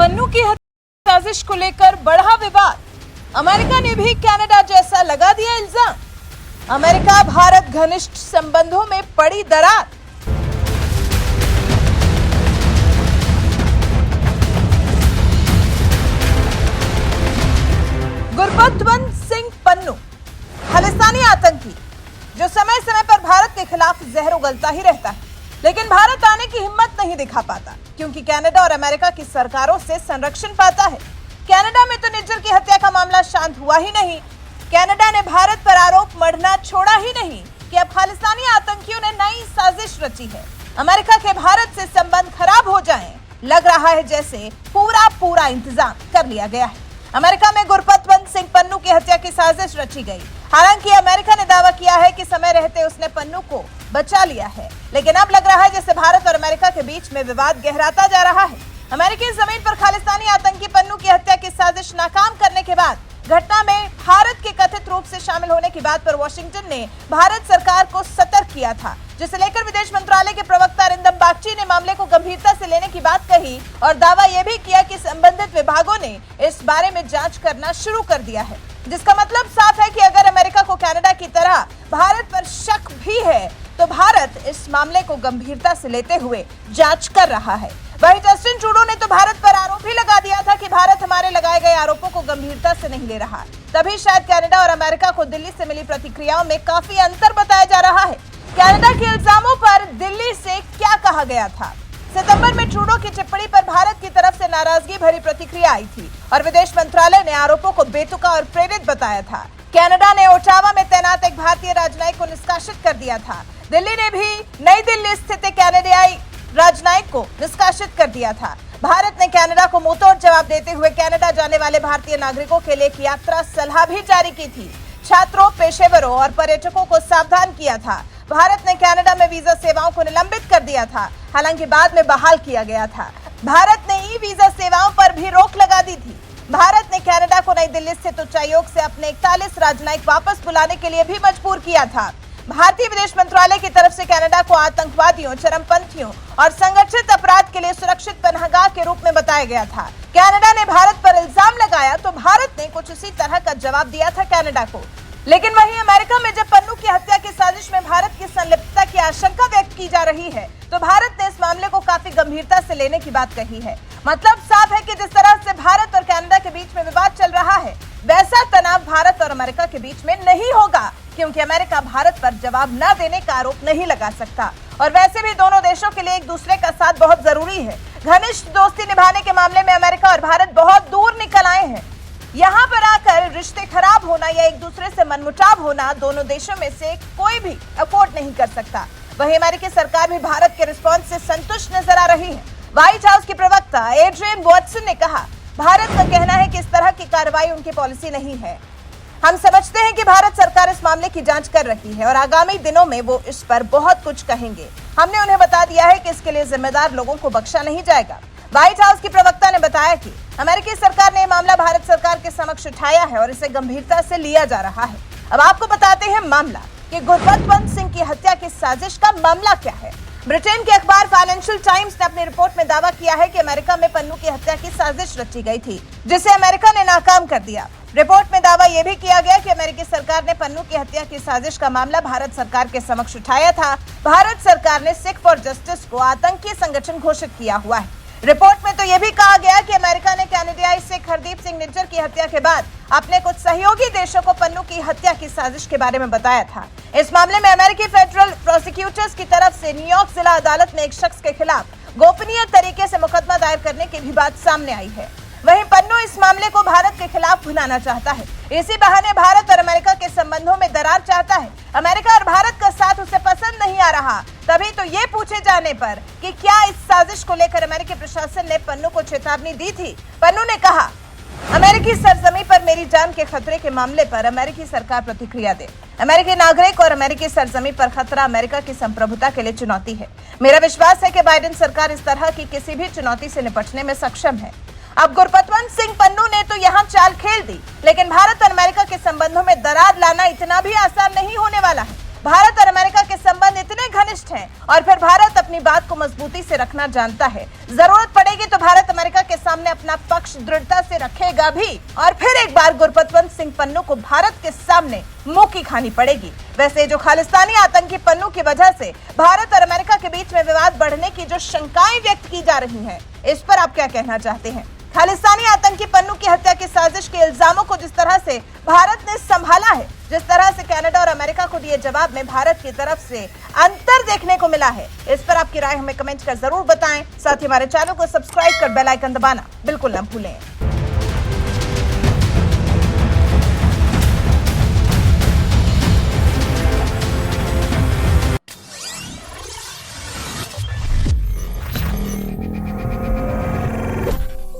पन्नू की हत्या साजिश को लेकर बढ़ा विवाद। अमेरिका ने भी कनाडा जैसा लगा दिया इल्जाम। अमेरिका भारत घनिष्ठ संबंधों में पड़ी दरार। गुरपतवंत सिंह पन्नू खालिस्तानी आतंकी जो समय समय पर भारत के खिलाफ जहर उगलता ही रहता है, लेकिन भारत आने की हिम्मत नहीं दिखा पाता क्योंकि कनाडा और अमेरिका की सरकारों से संरक्षण पाता है। कनाडा में तो निज्जर की हत्या का मामला शांत हुआ ही नहीं। कनाडा ने भारत पर आरोप मढ़ना छोड़ा ही नहीं कि अब खालिस्तानी आतंकियों ने नई साजिश रची है। अमेरिका के भारत से संबंध खराब हो जाएं, लग रहा है जैसे पूरा इंतजाम कर लिया गया है। अमेरिका में गुरपतवंत सिंह पन्नू की हत्या की साजिश रची गई। हालांकि अमेरिका ने दावा किया है कि समय रहते उसने पन्नू को बचा लिया है, लेकिन अब लग रहा है जैसे भारत और अमेरिका के बीच में विवाद गहराता जा रहा है। अमेरिकी जमीन पर खालिस्तानी आतंकी पन्नू की हत्या की साजिश नाकाम करने के बाद घटना में भारत के कथित रूप से शामिल होने की बात पर वॉशिंगटन ने भारत सरकार को सतर्क किया था, जिसे लेकर विदेश मंत्रालय के प्रवक्ता अरिंदम बागची ने मामले को गंभीरता से लेने की बात कही और दावा यह भी किया कि संबंधित विभागों ने इस बारे में जांच करना शुरू कर दिया है, जिसका मतलब साफ है कि अगर अमेरिका को कनाडा की तरह भारत पर शक भी है तो भारत इस मामले को गंभीरता से लेते हुए जांच कर रहा है। वहीं जस्टिन ट्रूडो ने तो भारत पर आरोप ही लगा दिया था कि भारत हमारे लगाए गए आरोपों को गंभीरता से नहीं ले रहा। तभी शायद कनाडा और अमेरिका को दिल्ली से मिली प्रतिक्रियाओं में काफी अंतर बताया जा रहा है। कनाडा के इल्जामों पर दिल्ली से क्या कहा गया था? सितंबर में ट्रूडो की टिप्पणी पर भारत की तरफ से नाराजगी भरी प्रतिक्रिया आई थी और विदेश मंत्रालय ने आरोपों को बेतुका और प्रेरित बताया था। कनाडा ने ओटावा में तैनात एक भारतीय राजनयिक को निष्कासित कर दिया था। दिल्ली ने भी नई दिल्ली स्थित कनाडाई राजनयिक को निष्कासित कर दिया था। भारत ने कनाडा को मुंहतोड़ जवाब देते हुए कनाडा जाने वाले भारतीय नागरिकों के लिए एक यात्रा सलाह भी जारी की थी। छात्रों, पेशेवरों और पर्यटकों को सावधान किया था। भारत ने कनाडा में वीजा सेवाओं को निलंबित कर दिया था, हालांकि बाद में बहाल किया गया था। भारत ने ई वीजा सेवाओं पर भी रोक लगा दी थी। भारत ने कनाडा को नई दिल्ली स्थित उच्चायोग से अपने 41 राजनयिक वापस बुलाने के लिए भी मजबूर किया था। भारतीय विदेश मंत्रालय की तरफ से कनाडा को आतंकवादियों, चरमपंथियों और संगठित अपराध के लिए सुरक्षित पनाहगाह के रूप में बताया गया था। कनाडा ने भारत पर इल्जाम लगाया तो भारत ने कुछ इसी तरह का जवाब दिया था कनाडा को। लेकिन वहीं अमेरिका में जब पन्नू की हत्या की साजिश में भारत की संलिप्तता की आशंका व्यक्त की जा रही है तो भारत ने इस मामले को काफी गंभीरता से लेने की बात कही है। मतलब साफ है कि जिस तरह से भारत और कनाडा के बीच में विवाद चल रहा है, वैसा तनाव भारत और अमेरिका के बीच में नहीं होगा, क्योंकि अमेरिका भारत पर जवाब न देने का आरोप नहीं लगा सकता। और वैसे भी दोनों देशों के लिए एक दूसरे का साथ बहुत जरूरी है। घनिष्ठ दोस्ती निभाने के मामले में अमेरिका और भारत बहुत दूर निकल आए हैं। यहाँ पर आकर रिश्ते खराब होना या एक दूसरे से मनमुटाव होना दोनों देशों में से कोई भी अफोर्ड नहीं कर सकता। वहीं अमेरिकी सरकार भी भारत के रिस्पॉन्स से संतुष्ट नजर आ रही है। व्हाइट हाउस की प्रवक्ता एड्रियन वॉटसन ने कहा, भारत का कहना है कि इस तरह की कार्रवाई उनकी पॉलिसी नहीं है। हम समझते हैं कि भारत सरकार इस मामले की जांच कर रही है और आगामी दिनों में वो इस पर बहुत कुछ कहेंगे। हमने उन्हें बता दिया है कि इसके लिए जिम्मेदार लोगों को बख्शा नहीं जाएगा। व्हाइट हाउस की प्रवक्ता ने बताया कि अमेरिकी सरकार ने मामला भारत सरकार के समक्ष उठाया है और इसे गंभीरता से लिया जा रहा है। अब आपको बताते हैं मामला कि गुरपतवंत सिंह की हत्या की साजिश का मामला क्या है। ब्रिटेन के अखबार फाइनेंशियल टाइम्स ने अपनी रिपोर्ट में दावा किया है कि अमेरिका में पन्नू की हत्या की साजिश रची गई थी, जिसे अमेरिका ने नाकाम कर दिया। रिपोर्ट में दावा यह भी किया गया कि अमेरिकी सरकार ने पन्नू की हत्या की साजिश का मामला भारत सरकार के समक्ष उठाया था। भारत सरकार ने सिख फॉर जस्टिस को आतंकी संगठन घोषित किया हुआ है। रिपोर्ट में तो यह भी कहा गया कि अमेरिका ने कनाडाई सिख हरदीप सिंह निज्जर की हत्या के बाद अपने कुछ सहयोगी देशों को पन्नू की हत्या की साजिश के बारे में बताया था। इस मामले में अमेरिकी फेडरल प्रोसिक्यूटर्स की तरफ से न्यूयॉर्क जिला अदालत में एक शख्स के खिलाफ गोपनीय तरीके से मुकदमा दायर करने की भी बात सामने आई है। वहीं पन्नू इस मामले को भारत के खिलाफ भुनाना चाहता है। इसी बहाने भारत और अमेरिका के संबंधों में दरार चाहता है। अमेरिका और भारत का साथ उसे पसंद नहीं आ रहा। तभी तो ये पूछे जाने पर कि क्या इस साजिश को लेकर अमेरिकी प्रशासन ने पन्नू को चेतावनी दी थी, पन्नू ने कहा, अमेरिकी सरजमी पर मेरी जान के खतरे के मामले पर अमेरिकी सरकार प्रतिक्रिया दे। अमेरिकी नागरिक और अमेरिकी सरजमी पर खतरा अमेरिका की संप्रभुता के लिए चुनौती है। मेरा विश्वास है कि बाइडेन सरकार इस तरह की किसी भी चुनौती से निपटने में सक्षम है। अब गुरपतवंत सिंह पन्नू ने तो यहाँ चाल खेल दी, लेकिन भारत और अमेरिका के संबंधों में दरार लाना इतना भी आसान नहीं होने वाला है। भारत और अमेरिका के संबंध इतने घनिष्ठ हैं और फिर भारत अपनी बात को मजबूती से रखना जानता है। जरूरत पड़ेगी तो भारत अमेरिका के सामने अपना पक्ष दृढ़ता से रखेगा भी और फिर एक बार गुरपतवंत सिंह पन्नू को भारत के सामने मुंह की खानी पड़ेगी। वैसे जो खालिस्तानी आतंकी पन्नू की वजह से भारत और अमेरिका के बीच में विवाद बढ़ने की जो शंकाएं व्यक्त की जा रही हैं, इस पर आप क्या कहना चाहते हैं? खालिस्तानी आतंकी पन्नू की हत्या की साजिश के इल्जामों को जिस तरह से भारत ने संभाला है, जिस तरह से कनाडा और अमेरिका को दिए जवाब में भारत की तरफ से अंतर देखने को मिला है, इस पर आपकी राय हमें कमेंट कर जरूर बताएं। साथ ही हमारे चैनल को सब्सक्राइब कर बेल आइकन दबाना बिल्कुल न भूलें।